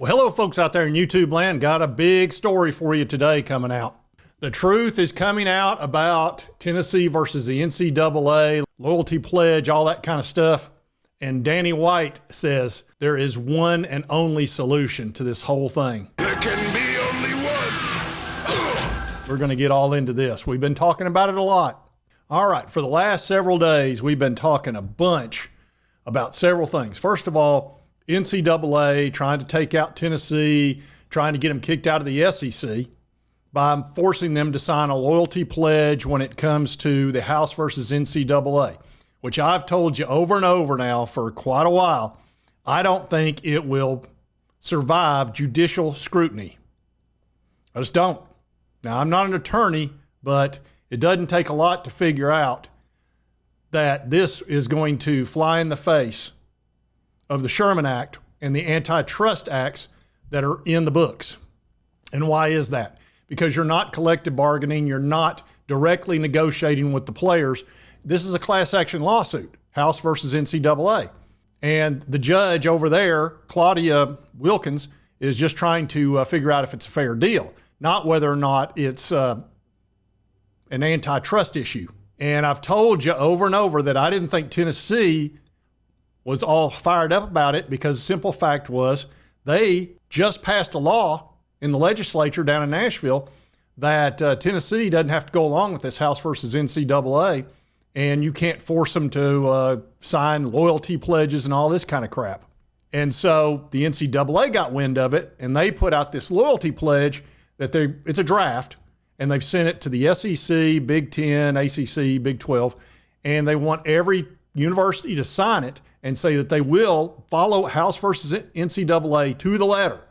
Well, hello folks out there in YouTube land. Got a big story for you today coming out. The truth is coming out about Tennessee versus the NCAA, loyalty pledge, all that kind of stuff. And Danny White says there is one and only solution to this whole thing. There can be only one. We're going to get all into this. We've been talking about it a lot. All right, for the last several days, we've been talking a bunch about several things. First of all, NCAA trying to take out Tennessee, trying to get them kicked out of the SEC by forcing them to sign a loyalty pledge when it comes to the House versus NCAA, which I've told you over and over now for quite a while. I don't think it will survive judicial scrutiny. I just don't. Now, I'm not an attorney, but it doesn't take a lot to figure out that this is going to fly in the face of the Sherman Act and the antitrust acts that are in the books. And why is that? Because you're not collective bargaining, you're not directly negotiating with the players. This is a class action lawsuit, House versus NCAA. And the judge over there, Claudia Wilkins, is just trying to figure out if it's a fair deal, not whether or not it's an antitrust issue. And I've told you over and over that I didn't think Tennessee was all fired up about it, because the simple fact was they just passed a law in the legislature down in Nashville that Tennessee doesn't have to go along with this House versus NCAA, and you can't force them to sign loyalty pledges and all this kind of crap. And so the NCAA got wind of it, and they put out this loyalty pledge that it's a draft, and they've sent it to the SEC, Big Ten, ACC, Big 12, and they want every university to sign it and say that they will follow House versus NCAA to the letter.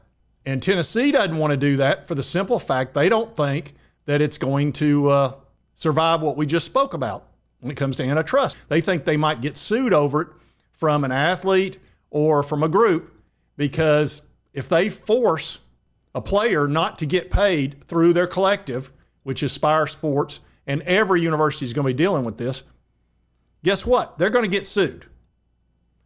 And Tennessee doesn't want to do that for the simple fact they don't think that it's going to survive what we just spoke about when it comes to antitrust. They think they might get sued over it from an athlete or from a group, because if they force a player not to get paid through their collective, which is Spire Sports, and every university is going to be dealing with this, guess what? They're going to get sued.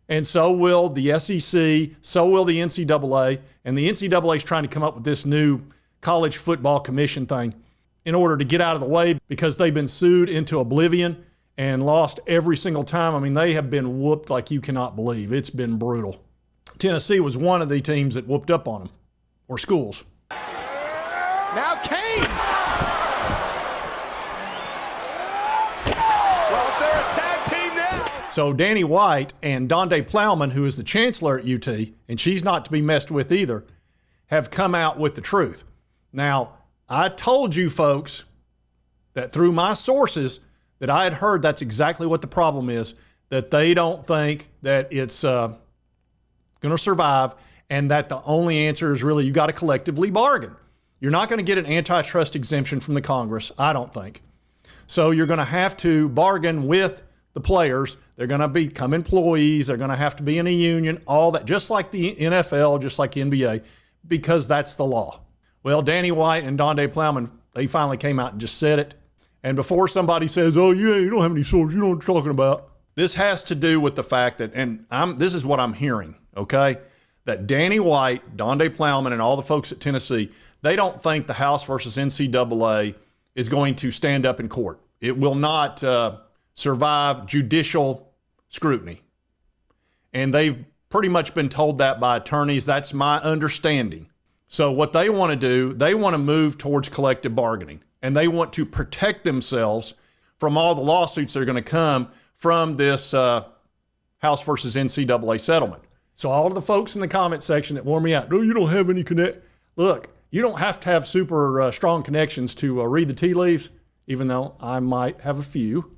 And so will the SEC, so will the NCAA, and the NCAA is trying to come up with this new college football commission thing in order to get out of the way, because they've been sued into oblivion and lost every single time. I mean, they have been whooped like you cannot believe. It's been brutal. Tennessee was one of the teams that whooped up on them, or schools. Now Kane! Well, they're a tag team now. So Danny White and Donde Plowman, who is the chancellor at UT, and she's not to be messed with either, have come out with the truth. Now, I told you folks that through my sources that I had heard that's exactly what the problem is, that they don't think that it's going to survive, and that the only answer is really you got to collectively bargain. You're not going to get an antitrust exemption from the Congress, I don't think. So you're going to have to bargain with the players. They're going to become employees. They're going to have to be in a union, all that, just like the NFL, just like the NBA, because that's the law. Well, Danny White and Donde Plowman, they finally came out and just said it. And before somebody says, oh, yeah, you don't have any sources, you know what I'm talking about. This has to do with the fact that, and this is what I'm hearing, okay, that Danny White, Donde Plowman, and all the folks at Tennessee, they don't think the House versus NCAA is going to stand up in court. It will not survive judicial scrutiny. And they've pretty much been told that by attorneys. That's my understanding. So what they want to do, they want to move towards collective bargaining, and they want to protect themselves from all the lawsuits that are going to come from this House versus NCAA settlement. So all of the folks in the comment section that warn me out, no, you don't have any connect. Look, you don't have to have super strong connections to read the tea leaves, even though I might have a few.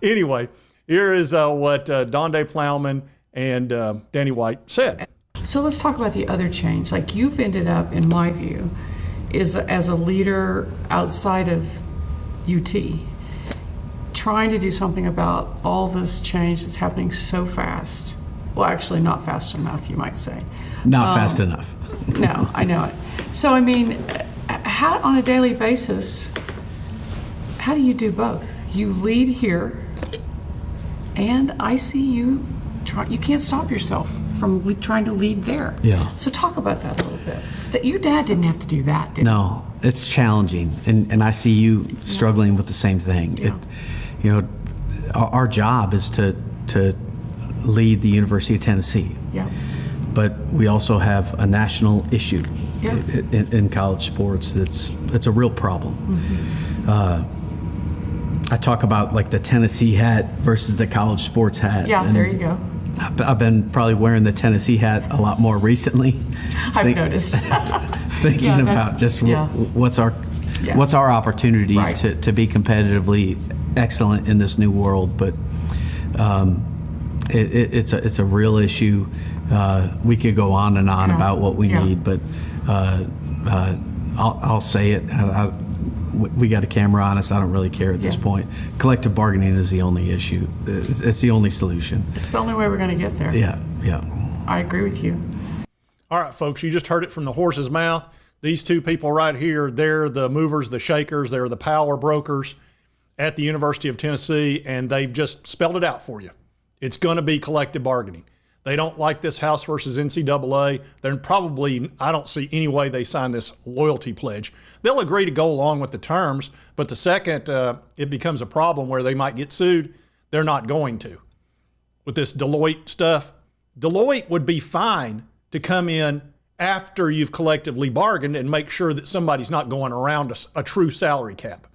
Anyway, here is what Donde Plowman and Danny White said. So let's talk about the other change. Like, you've ended up, in my view, is as a leader outside of UT, trying to do something about all this change that's happening so fast. Well, actually not fast enough, you might say. Not fast enough. No, I know it. So, I mean, how, on a daily basis, how do you do both? You lead here, And I see you you can't stop yourself from trying to lead there. Yeah. So talk about that a little bit. That your dad didn't have to do that, did he? No, it's challenging, and I see you struggling with the same thing. Yeah. Our job is to lead the University of Tennessee. Yeah. But we also have a national issue Yeah. in college sports that's a real problem. I talk about like the Tennessee hat versus the college sports hat. Yeah, and there you go. I've been probably wearing the Tennessee hat a lot more recently. I've noticed. Thinking Yeah, about just yeah. what's our opportunity Right. to be competitively excellent in this new world. But it's a real issue. We could go on and on Yeah. about what we Yeah. need, but I'll say it. We got a camera on us. I don't really care at this Yeah. point. Collective bargaining is the only issue. It's the only solution. It's the only way we're going to get there. Yeah. I agree with you. All right, folks, you just heard it from the horse's mouth. These two people right here, they're the movers, the shakers, they're the power brokers at the University of Tennessee, and they've just spelled it out for you. It's going to be collective bargaining. They don't like this House versus NCAA. They're probably, I don't see any way they sign this loyalty pledge. They'll agree to go along with the terms, but the second it becomes a problem where they might get sued, they're not going to. With this Deloitte stuff, Deloitte would be fine to come in after you've collectively bargained and make sure that somebody's not going around a true salary cap.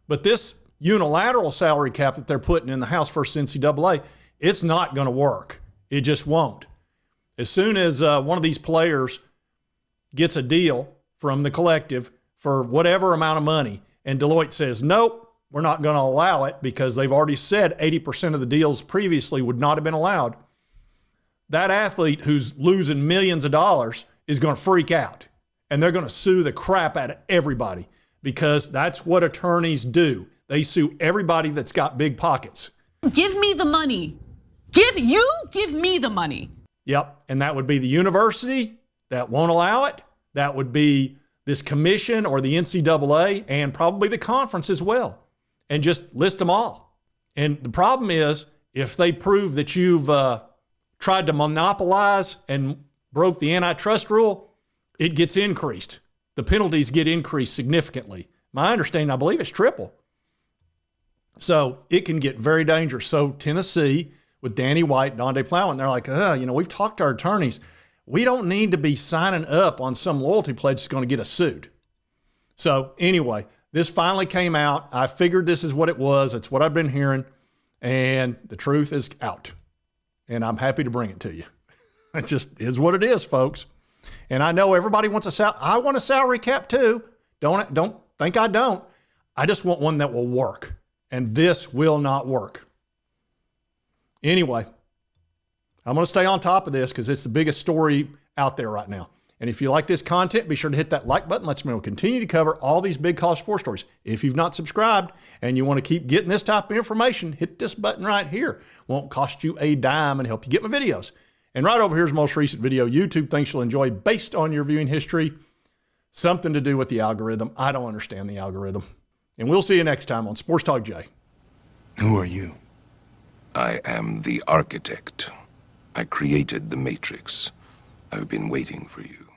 But this unilateral salary cap that they're putting in the House versus NCAA, it's not going to work. It just won't. As soon as one of these players gets a deal from the collective for whatever amount of money, and Deloitte says, nope, we're not going to allow it because they've already said 80% of the deals previously would not have been allowed, that athlete who's losing millions of dollars is going to freak out. And they're going to sue the crap out of everybody because that's what attorneys do. They sue everybody that's got big pockets. Give me the money. Give me the money. Yep, and that would be the university that won't allow it. That would be this commission or the NCAA and probably the conference as well. And just list them all. And the problem is if they prove that you've tried to monopolize and broke the antitrust rule, it gets increased. The penalties get increased significantly. My understanding, I believe it's triple. So it can get very dangerous. So Tennessee, with Danny White, Donde Plowman, they're like, we've talked to our attorneys. We don't need to be signing up on some loyalty pledge that's going to get us sued. So anyway, this finally came out. I figured this is what it was. It's what I've been hearing. And the truth is out. And I'm happy to bring it to you. It just is what it is, folks. And I know everybody wants a salary. I want a salary cap too. Don't think I don't. I just want one that will work. And this will not work. Anyway, I'm going to stay on top of this because it's the biggest story out there right now. And if you like this content, be sure to hit that like button. Let's continue to cover all these big college sports stories. If you've not subscribed and you want to keep getting this type of information, hit this button right here. Won't cost you a dime and help you get my videos. And right over here is the most recent video YouTube thinks you'll enjoy based on your viewing history. Something to do with the algorithm. I don't understand the algorithm. And we'll see you next time on Sports Talk Jay. Who are you? I am the architect. I created the Matrix. I've been waiting for you.